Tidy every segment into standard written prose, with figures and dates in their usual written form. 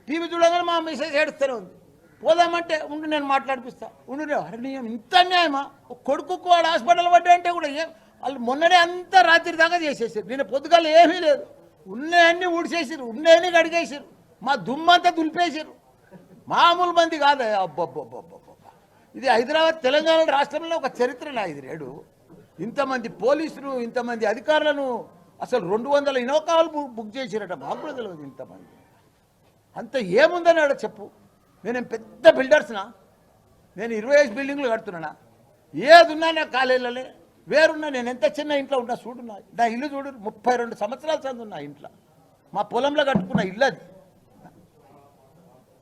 TV చూడగానే మా message ఏడుస్తూనే ఉంది. పోదామంటే ఉండి నేను మాట్లాడిపిస్తా ఉండు. అరే నీ ఇంత అన్యాయమా? కొడుకు వాడు హాస్పిటల్ పడ్డా అంటే కూడా వాళ్ళు మొన్ననే అంతా రాత్రి దాకా చేసేసారు. నేను పొద్దుగాలు ఏమీ లేదు, ఉన్నాయన్నీ ఊడిసేసారు, ఉన్నాయన్నీ కడిగేసారు, మా దుమ్మంతా దులిపేసారు. మామూలు మంది కాదు. అబ్బబ్బబ్బబ్బబ్బ, ఇది హైదరాబాద్ తెలంగాణ రాష్ట్రంలో ఒక చరిత్రనా ఇది. రేడు ఇంతమంది పోలీసులు, ఇంతమంది అధికారులను అసలు 200 ఇనోకాలు బుక్ చేసిరట. మాకు కూడా తెలియదు ఇంతమంది. అంత ఏముందని ఆడ చెప్పు. నేనేం పెద్ద బిల్డర్స్నా? నేను 25 బిల్డింగ్లు కడుతున్నానా? ఏది ఉన్నా నా కాలేజీలోనే వేరున్నా. నేను ఎంత చిన్న ఇంట్లో ఉన్నా చూడున్నా. నా ఇల్లు చూడు, 32 సంవత్సరాల సంది ఉన్నా ఇంట్లో. మా పొలంలో కట్టుకున్న ఇల్లు అది.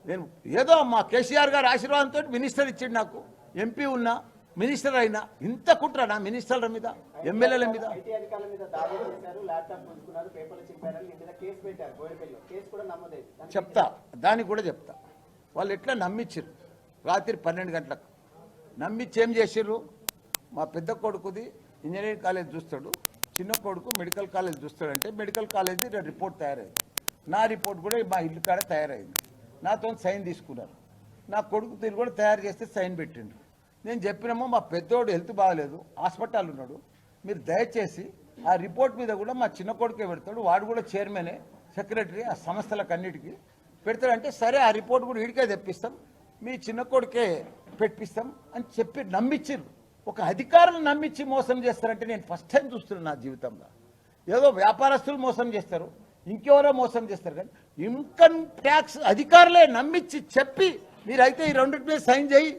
నేను ఏదో మా కేసీఆర్ గారు ఆశీర్వాదంతో మినిస్టర్ ఇచ్చిండు నాకు. ఎంపీ ఉన్నా, మినిస్టర్ అయినా. ఇంత కుట్రనా మినిస్టర్ల మీద, ఎమ్మెల్యేల మీద? చెప్తా, దానికి కూడా చెప్తా. వాళ్ళు ఎట్లా నమ్మించారు రాత్రి 12 గంటలకు. నమ్మించి ఏం చేసారు? మా పెద్ద కొడుకుది ఇంజనీరింగ్ కాలేజ్ చూస్తాడు, చిన్న కొడుకు మెడికల్ కాలేజ్ చూస్తాడంటే మెడికల్ కాలేజ్ది రిపోర్ట్ తయారైంది. నా రిపోర్ట్ కూడా మా ఇల్లు కాడ తయారైంది. నాతో సైన్ తీసుకున్నారు. నా కొడుకు తిరిగి కూడా తయారు చేస్తే సైన్ పెట్టిండ్రు. నేను చెప్పినామో మా పెద్దోడు హెల్త్ బాగాలేదు, హాస్పిటల్ ఉన్నాడు, మీరు దయచేసి ఆ రిపోర్ట్ మీద కూడా మా చిన్న కొడుకే పెడతాడు, వాడు కూడా చైర్మనే, సెక్రటరీ ఆ సంస్థలకు అన్నిటికీ పెడతాడంటే సరే ఆ రిపోర్ట్ కూడా వీడికే తెప్పిస్తాం, మీ చిన్న కొడుకే పెట్టిస్తాం అని చెప్పి నమ్మించారు. ఒక అధికారులు నమ్మించి మోసం చేస్తారంటే నేను ఫస్ట్ టైం చూస్తున్నాను నా జీవితంలో. ఏదో వ్యాపారస్తులు మోసం చేస్తారు, ఇంకెవరో మోసం చేస్తారు, కానీ ఇన్కమ్ ట్యాక్స్ అధికారులే నమ్మించి చెప్పి మీరైతే ఈ 2 మీద సైన్ చేయి,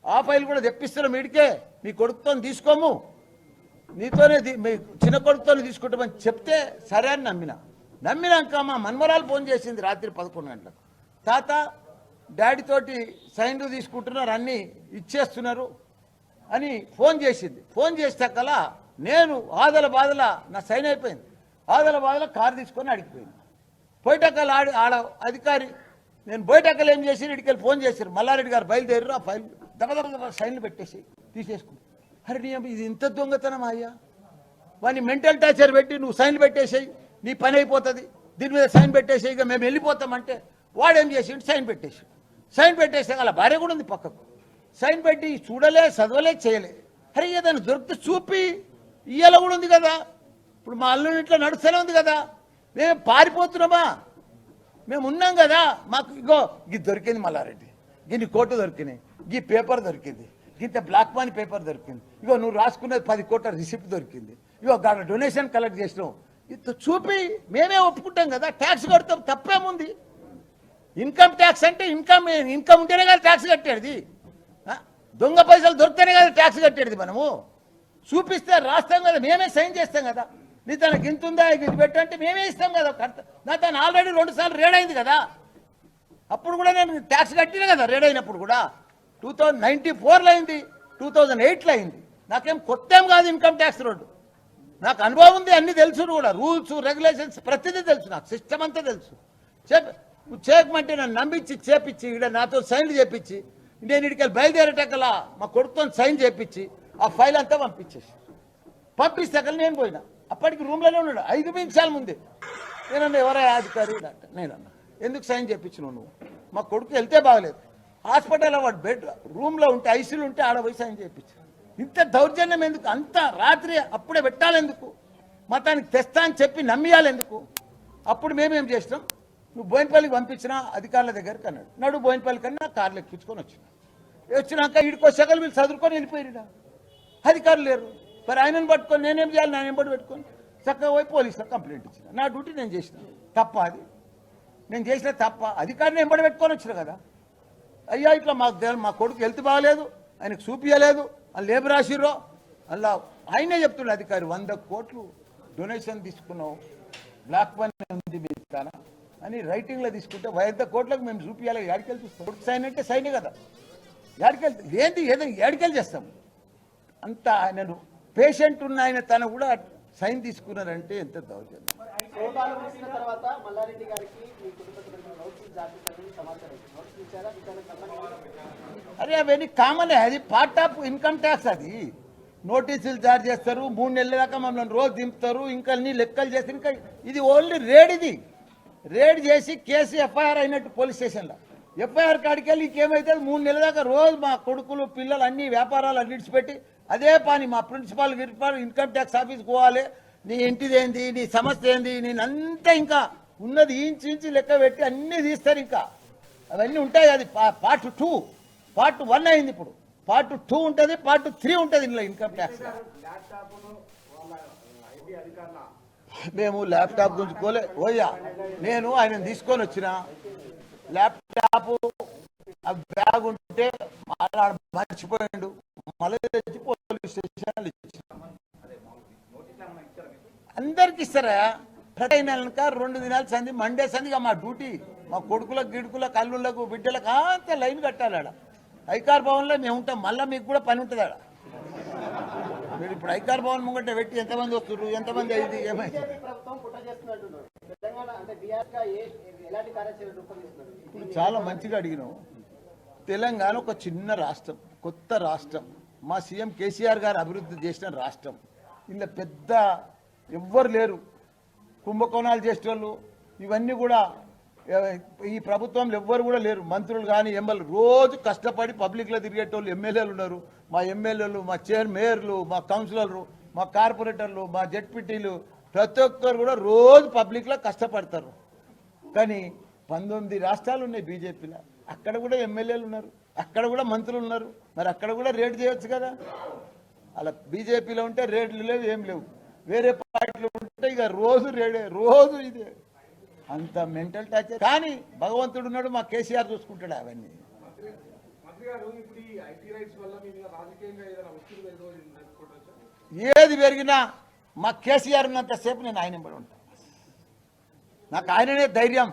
ఆ ఫైల్ కూడా తెప్పిస్తున్నాం వీడికే, మీ కొడుకుతో తీసుకోము, నీతోనే మీ చిన్న కొడుకుతోనే తీసుకుంటామని చెప్తే సరే అని నమ్మినాక మా మన్మరాలు ఫోన్ చేసింది రాత్రి 11 గంటలకు. తాత డాడీతోటి సైన్లు తీసుకుంటున్నారు, అన్నీ ఇచ్చేస్తున్నారు అని ఫోన్ చేసింది. ఫోన్ చేసాకలా నేను ఆదల బాధల నా సైన్ అయిపోయింది. ఆదల బాధల కారు తీసుకొని అడిగిపోయింది. పోయిటక్కలు ఆడ అధికారి నేను పోయిటక్కలు ఏం చేసి ఇడికెళ్ళి ఫోన్ చేశారు, మల్లారెడ్డి గారు బయలుదేరారు, ఆ ఫైల్ దగదగ సైన్లు పెట్టేసి తీసేసుకుంటారు. అరే నీ ఇది ఇంత దొంగతనం అయ్యా, వాడిని మెంటల్ టార్చర్ పెట్టి నువ్వు సైన్లు పెట్టేసేయి, నీ పని అయిపోతుంది, దీని మీద సైన్ పెట్టేసేయి, ఇక మేము వెళ్ళిపోతామంటే వాడేం చేసిండు సైన్ పెట్టేసి. సైన్ పెట్టేసే అలా భార్య కూడా ఉంది పక్కకు. సైన్ పెట్టి చూడలే, చదవలే, చేయలే. అరే ఏదైనా దొరికితే చూపి ఇయ్యాల కూడా ఉంది కదా. ఇప్పుడు మా అల్లుని ఇట్లా నడుస్తూనే ఉంది కదా, మేము పారిపోతున్నామా? మేము ఉన్నాం కదా. మాకు ఇగో ఇది దొరికింది మల్లారెడ్డి, గిన్ని కోట్లు దొరికినాయి, గీ పేపర్ దొరికింది, గింత బ్లాక్ మనీ పేపర్ దొరికింది, ఇగో నువ్వు రాసుకున్నది 10 కోట్ల రిసిప్ట్ దొరికింది, ఇగో డొనేషన్ కలెక్ట్ చేసినావు, ఇది చూపి మేమే ఒప్పుకుంటాం కదా, ట్యాక్స్ కడతాం, తప్పేముంది? ఇన్కమ్ ట్యాక్స్ అంటే ఇన్కమ్ ఉంటేనే కదా ట్యాక్స్ కట్టేది. దొంగ పైసలు దొరికితేనే కదా ట్యాక్స్ కట్టేది. మనము చూపిస్తే రాస్తాం కదా, మేమే సైన్ చేస్తాం కదా. నీ తనకి ఇంత ఉందా, ఇది పెట్టంటే మేమే ఇస్తాం కదా. నా తను ఆల్రెడీ 2 సార్లు రేడ్ అయింది కదా, అప్పుడు కూడా నేను ట్యాక్స్ కట్టినా కదా. రేడ్ అయినప్పుడు కూడా 2094లో అయింది, 2008లో అయింది. నాకేం కొత్త ఏం కాదు ఇన్కమ్ ట్యాక్స్ రోడ్డు. నాకు అనుభవం ఉంది, అన్ని తెలుసు కూడా, రూల్స్ రెగ్యులేషన్స్ ప్రతిదీ తెలుసు, నాకు సిస్టమ్ అంతా తెలుసు. చేయకమంటే నన్ను నమ్మించి చేపించి ఇక్కడ నాతో సైన్లు చేపించి నేను ఇడికెళ్ళి బయలుదేరేటక్కలా మా కొడుకుతో సైన్ చేపించి ఆ ఫైల్ అంతా పంపిస్తాకల్లా నేను పోయినా. అప్పటికి రూమ్లోనే ఉన్నాడు. 5 నిమిషాల ముందే నేనన్నా ఎవరా అధికారి అంటే నేనన్నా ఎందుకు సైన్ చేయించినావు నువ్వు? మా కొడుకు వెళ్తే బాగలేదు, హాస్పిటల్లో వాడు బెడ్ రూమ్లో ఉంటే ఐసీలు ఉంటే ఆడ పోయి సైన్ చేయించు. ఇంత దౌర్జన్యం ఎందుకు? అంత రాత్రి అప్పుడే పెట్టాలెందుకు? మతానికి తెస్తా అని చెప్పి నమ్మియాలెందుకు? అప్పుడు మేమేం చేసినాం, నువ్వు బోయినపల్లికి పంపించినా అధికారుల దగ్గరికి అన్నాడు. నడు బోయినపల్లి కన్నా కార్లు ఎక్కించుకొని వచ్చినాక ఈడికో సెగలు వీళ్ళు చదువుకొని వెళ్ళిపోయినా. అధికారులు లేరు, మరి ఆయనను పట్టుకొని నేనేం చేయాలి? నేను ఎంబడి పెట్టుకొని చక్కగా పోయి పోలీసులకు కంప్లైంట్ ఇచ్చిన. నా డ్యూటీ నేను చేసిన. తప్ప అది నేను చేసిన తప్ప? అధికారిని ఎంబడి పెట్టుకొని వచ్చిన కదా. అయ్యా ఇట్లా మా కొడుకు హెల్త్ బాగలేదు, ఆయనకు చూపించలేదు, వాళ్ళు లేబర్ రాసిర్రో అలా ఆయనే చెప్తున్నాడు అధికారి, 100 కోట్లు డొనేషన్ తీసుకున్నావు, బ్లాక్ మనీ ఉంది మీకు కానా అని రైటింగ్లో తీసుకుంటే 100 కోట్లకు మేము చూపించాలి. ఏడికెళ్ళి చూస్తాం? కొడుకు సైన్ అంటే సైనే కదా, ఏడికెళ్తే ఏంటి ఏదో ఏడికెళ్ళి చేస్తాం? అంత ఆయనను పేషెంట్ ఉన్న ఆయన తను కూడా సైన్ తీసుకున్నారంటే ఎంత దౌర్జన్యం. సోదాలు ముగిసిన తర్వాత మల్లారెడ్డి గారికి మీ కుటుంబ సభ్యులకు నోటీసులు జారీ చేశారని సమాచారం. నోటీసులు ఇచ్చారా? విచారణకు సంబంధించి అరే అవన్నీ కామన్, అది పార్ట్ ఆఫ్ ఇన్కమ్ ట్యాక్స్. అది నోటీసులు జారీ చేస్తారు, 3 నెలల దాకా మమ్మల్ని రోజు దింపుతారు, ఇంకా అన్ని లెక్కలు చేసి, ఇంకా ఇది ఓన్లీ రేడ్. ఇది రేడ్ చేసి కేసు ఎఫ్ఐఆర్ అయినట్టు పోలీస్ స్టేషన్లో. ఎఫ్ఐఆర్ కాడికి వెళ్ళి ఇంకేమైతే 3 నెలల దాకా రోజు మా కొడుకులు పిల్లలు అన్ని వ్యాపారాలు అన్నిడిచిపెట్టి అదే పని. మా ప్రిన్సిపాల్ ఇన్కమ్ ట్యాక్స్ ఆఫీస్కి పోవాలి, నీ ఇంటిది ఏంది, నీ సమస్య ఏంది, నేనంతా ఇంకా ఉన్నది ఇంచి లెక్క పెట్టి అన్నీ తీస్తారు. ఇంకా అవన్నీ ఉంటాయి. అది పార్ట్ 2, పార్ట్ 1 అయింది. ఇప్పుడు పార్ట్ 2 ఉంటుంది, పార్ట్ 3 ఉంటుంది ఇందులో ఇన్కమ్ ట్యాక్స్. మేము ల్యాప్టాప్ గుంజుకోలే ఓయ్యా. నేను ఆయన తీసుకొని వచ్చిన ల్యాప్టాప్ బ్యాగ్ ఉంటే మర్చిపోయాడు, మళ్ళీ తెచ్చి పోలీస్ స్టేషన్ ఇచ్చిన. అందరికి ఇస్తారా? ప్రతి నెలక 2 దినాలు సంది, మండే సందిగా మా డ్యూటీ. మా కొడుకులకు గిడుకులకు అల్లుళ్ళకు బిడ్డలకు అంత లైన్ కట్టాలి. ఆడ ఐకార్ భవన్లో మేము ఉంటాం. మళ్ళీ మీకు కూడా పని ఉంటుంది ఆడ. మీరు ఇప్పుడు ఐకార్ భవన్ ముంగంటే పెట్టి ఎంతమంది వస్తున్నారు, ఎంతమంది అయింది, ఏమైంది? ఇప్పుడు చాలా మంచిగా అడిగినావు. తెలంగాణ ఒక చిన్న రాష్ట్రం, కొత్త రాష్ట్రం. మా సీఎం కేసీఆర్ గారు అభివృద్ధి చేసిన రాష్ట్రం. ఇలా పెద్ద ఎవ్వరు లేరు. కుంభకోణాలు చేసేవాళ్ళు ఇవన్నీ కూడా ఈ ప్రభుత్వంలో ఎవ్వరు కూడా లేరు. మంత్రులు కానీ ఎమ్మెల్యేలు రోజు కష్టపడి పబ్లిక్లో తిరిగేటోళ్ళు ఎమ్మెల్యేలు ఉన్నారు. మా ఎమ్మెల్యేలు, మా మేయర్లు, మా కౌన్సిలర్లు, మా కార్పొరేటర్లు, మా జెడ్పీటీలు ప్రతి ఒక్కరు కూడా రోజు పబ్లిక్లో కష్టపడతారు. కానీ 19 రాష్ట్రాలు ఉన్నాయి బీజేపీలో. అక్కడ కూడా ఎమ్మెల్యేలు ఉన్నారు, అక్కడ కూడా మంత్రులు ఉన్నారు. మరి అక్కడ కూడా రేట్ చేయొచ్చు కదా. అలా బీజేపీలో ఉంటే రేట్లు లేవు, ఏం లేవు. వేరే పార్టీలు ఉంటే ఇక రోజు రేడే, రోజు ఇదే. అంత మెంటల్ టార్చర్. కానీ భగవంతుడు ఉన్నాడు, మా కేసీఆర్ చూసుకుంటాడు అవన్నీ. ఏది పెరిగినా మా కేసీఆర్ ఉన్నంతసేపు నేను ఆయన పడి ఉంటాను. నాకు ఆయననే ధైర్యం.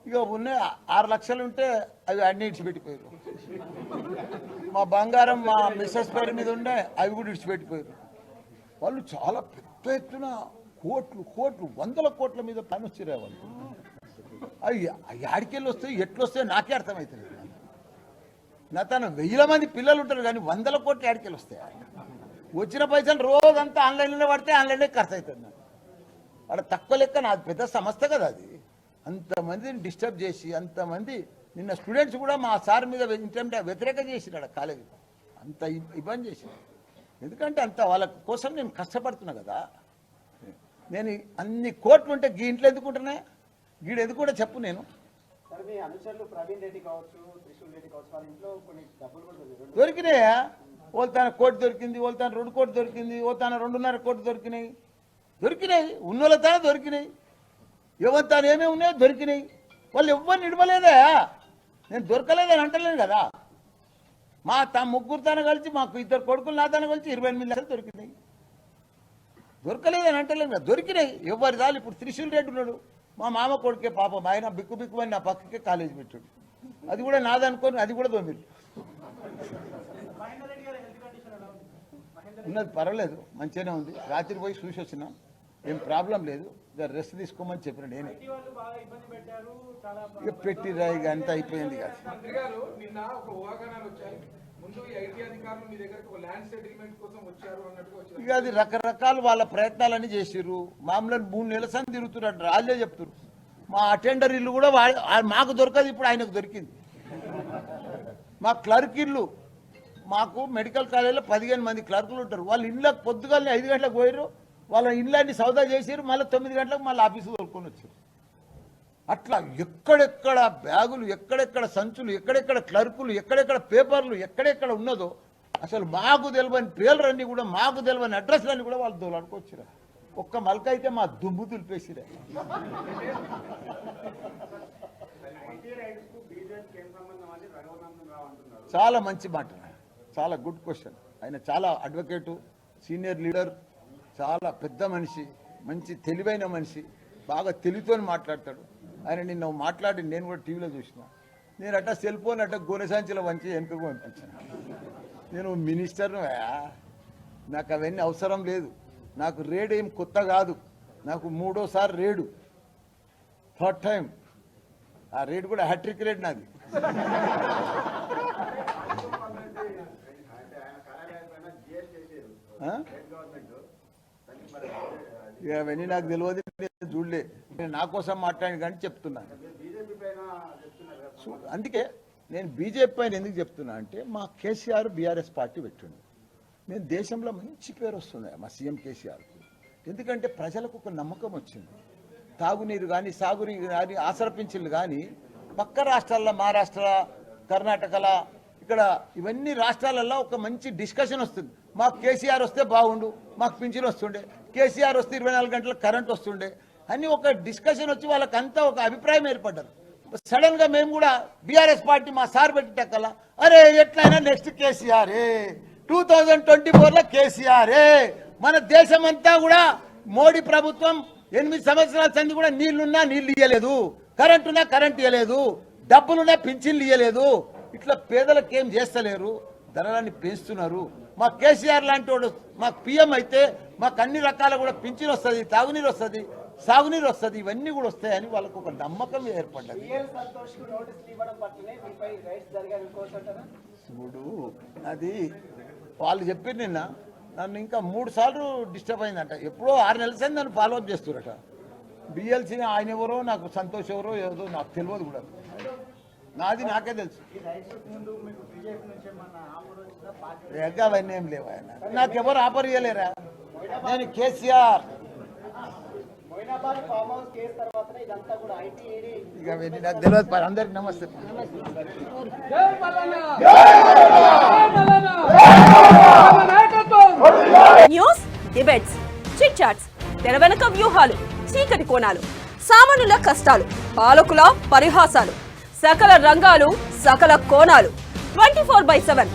ఇక ఉన్నాయి 6 లక్షలు ఉంటే అవి అన్ని ఇడిచిపెట్టిపోయారు. మా బంగారం మా మిస్సెస్ పేరు మీద ఉండే అవి కూడా ఇడిచిపెట్టిపోయారు. వాళ్ళు చాలా పెద్ద ఎత్తున కోట్లు 100 కోట్ల మీద పని వచ్చిరే వాళ్ళు. అవి ఆడికెళ్ళి వస్తాయి, ఎట్లు వస్తాయో నాకే అర్థమవుతుంది. నా తను 1000 మంది పిల్లలు ఉంటారు, కానీ 100 కోట్లు ఆడికెళ్ళి వస్తాయి. వచ్చిన పైసలు రోజంతా ఆన్లైన్లోనే పడితే ఆన్లైన్లో ఖర్చు అవుతుంది. అక్కడ తక్కువ లెక్క నాది పెద్ద సంస్థ కదా అది. అంతమందిని డిస్టర్బ్ చేసి, అంతమంది నిన్న స్టూడెంట్స్ కూడా మా సార్ మీద వ్యతిరేకం చేసినాడు కాలేజీలో. అంత ఇబ్బంది చేసినాడు. ఎందుకంటే అంత వాళ్ళ కోసం నేను కష్టపడుతున్నా కదా. నేను అన్ని కోట్లు ఉంటే గీ ఇంట్లో ఎందుకుంటున్నా, గీడు ఎందుకు కూడా చెప్పు. నేను దొరికినాయా? ఓల్తాన 1 కోటి దొరికింది, ఓల్తాన 2 కోట్లు దొరికింది, ఓల్తాన 2.5 కోట్లు దొరికినాయి. ఉన్నోళ్ళతానే దొరికినాయి. ఎవరితాను ఏమేమి ఉన్నాయో దొరికినాయి. వాళ్ళు ఎవ్వరిని ఇడవలేదా? నేను దొరకలేదని అంటలేను కదా. మా ముగ్గురు తన కలిసి, మాకు 2 కొడుకులు నా తన కలిసి 28 లక్షలు దొరికినాయి. దొరకలేదని అంటలేను కదా, దొరికినాయి. ఎవరి దాలు. ఇప్పుడు త్రిశూల్ రెడ్డి ఉన్నాడు, మా మామ కొడుకే పాపం. ఆయన బిక్కుబిక్కుమని నా పక్కకే కాలేజీ పెట్టాడు. అది కూడా నాదనుకోని అది కూడా దొంగిలి ఉన్నది. పర్వాలేదు, మంచిగానే ఉంది. రాత్రి పోయి చూసి వచ్చినా, ఏం ప్రాబ్లం లేదు. రెస్ట్ తీసుకోమని చెప్పిన నేనే. ఇక పెట్టిరా, ఇక అంతా అయిపోయింది కదా. ఇక అది రకరకాల వాళ్ళ ప్రయత్నాలన్నీ చేసిర్రు. మామూలు 3 నెలల సంది తిరుగుతున్నారు, వాళ్ళే చెప్తున్నారు. మా అటెండర్ ఇల్లు కూడా మాకు దొరకదు, ఇప్పుడు ఆయనకు దొరికింది. మా క్లర్క్ ఇల్లు, మాకు మెడికల్ కాలేజీలో 15 మంది క్లర్కులు ఉంటారు. వాళ్ళ ఇళ్ళకి పొద్దుగానే 5 గంటలకు పోయారు. వాళ్ళ ఇళ్ళని సౌదా చేసారు. మళ్ళీ 9 గంటలకు మళ్ళీ ఆఫీసు దొరుకుని వచ్చారు. అట్లా ఎక్కడెక్కడ బ్యాగులు, ఎక్కడెక్కడ సంచులు, ఎక్కడెక్కడ క్లర్కులు, ఎక్కడెక్కడ పేపర్లు, ఎక్కడెక్కడ ఉన్నదో అసలు మాకు తెలియని పేర్లన్నీ కూడా, మాకు తెలియని అడ్రస్లన్నీ కూడా వాళ్ళు దోలాడుకొచ్చిరా. ఒక్క మల్క అయితే మా దుమ్ము దులిపేసిరా. చాలా మంచి మాట, చాలా గుడ్ క్వశ్చన్. ఆయన చాలా అడ్వకేటు, సీనియర్ లీడర్, చాలా పెద్ద మనిషి, మంచి తెలివైన మనిషి, బాగా తెలివితో మాట్లాడతాడు. ఆయన నిన్న మాట్లాడి నేను కూడా టీవీలో చూసిన. నేను అట్ట సెల్ ఫోన్ అట్ట గోనె సంచిలో వంచి వెనుకకు పంపించాను. నేను మినిస్టర్ను, నాకు అవన్నీ అవసరం లేదు. నాకు రేడు ఏం కొత్త కాదు. నాకు 3వ రేడు, 3rd టైం. ఆ రేడు కూడా హ్యాట్రిక్ రేడ్ నాది. ఇక అవన్నీ నాకు తెలియదు, నేను చూడలే. నేను నా కోసం మాట్లాడి కానీ చెప్తున్నాను. అందుకే నేను బీజేపీ పైన ఎందుకు చెప్తున్నా అంటే, మా కేసీఆర్ బీఆర్ఎస్ పార్టీ పెట్టిండు. నేను దేశంలో మంచి పేరు వస్తుంది మా సీఎం కేసీఆర్కు. ఎందుకంటే ప్రజలకు ఒక నమ్మకం వచ్చింది. తాగునీరు కానీ, సాగునీరు కానీ, ఆసరా పింఛన్లు కానీ పక్క రాష్ట్రాల్లో, మహారాష్ట్ర, కర్ణాటకల, ఇక్కడ ఇవన్నీ రాష్ట్రాలలో ఒక మంచి డిస్కషన్ వస్తుంది. మాకు కేసీఆర్ వస్తే బాగుండు, మాకు పింఛన్ వస్తుండే, కేసీఆర్ వస్తే 24 గంటలకు కరెంట్ వస్తుండే అని ఒక డిస్కషన్ వచ్చి వాళ్ళకంతా ఒక అభిప్రాయం ఏర్పడ్డారు. సడన్ గా మేము కూడా బీఆర్ఎస్ పార్టీ మా సార్ పెట్టేటక్కల అరే ఎట్లయినా నెక్స్ట్ కేసీఆరే, 2024లో కేసీఆరే. మన దేశమంతా కూడా మోడీ ప్రభుత్వం 8 సంవత్సరాల సంది కూడా నీళ్లున్నా నీళ్లు ఇయ్యలేదు, కరెంట్ ఉన్నా కరెంట్ ఇయ్యలేదు, డబ్బులున్నా పింఛన్లు ఇయ్యలేదు. ఇట్లా పేదలకు ఏం చేస్తలేరు, ధరలన్నీ పెంచుతున్నారు. మా కేసీఆర్ లాంటి వాడు మాకు పిఎం అయితే మాకు అన్ని రకాల కూడా పింఛన్ వస్తుంది, తాగునీరు వస్తుంది, సాగునీరు వస్తుంది, ఇవన్నీ కూడా వస్తాయని వాళ్ళకు ఒక నమ్మకం ఏర్పడ్డది. చూడు, అది వాళ్ళు చెప్పారు నిన్న, నన్ను ఇంకా 3 సార్లు డిస్టర్బ్ అయిందంట. ఎప్పుడో 6 నెలల సంది నన్ను ఫాలోఅప్ చేస్తున్నారట. బిఎల్సీ ఆయన ఎవరో, నాకు సంతోష్ ఎవరో ఏదో నాకు తెలియదు కూడా. నాది నాకే తెలుసు. అవన్నీ ఏం లేవు. ఆయన నాకెవరు ఆఫర్ ఇవ్వలేరా. నేను కేసీఆర్ ఇక అవన్నీ నాకు తెలియదు. అందరికి నమస్తే. న్యూస్, డిబేట్స్, చిట్ చాట్స్, తెర వెనుక వ్యూహాలు, చీకటి కోణాలు, సామాన్యుల కష్టాలు, పాలకుల పరిహాసాలు, సకల రంగాలు, సకల కోణాలు, 24/7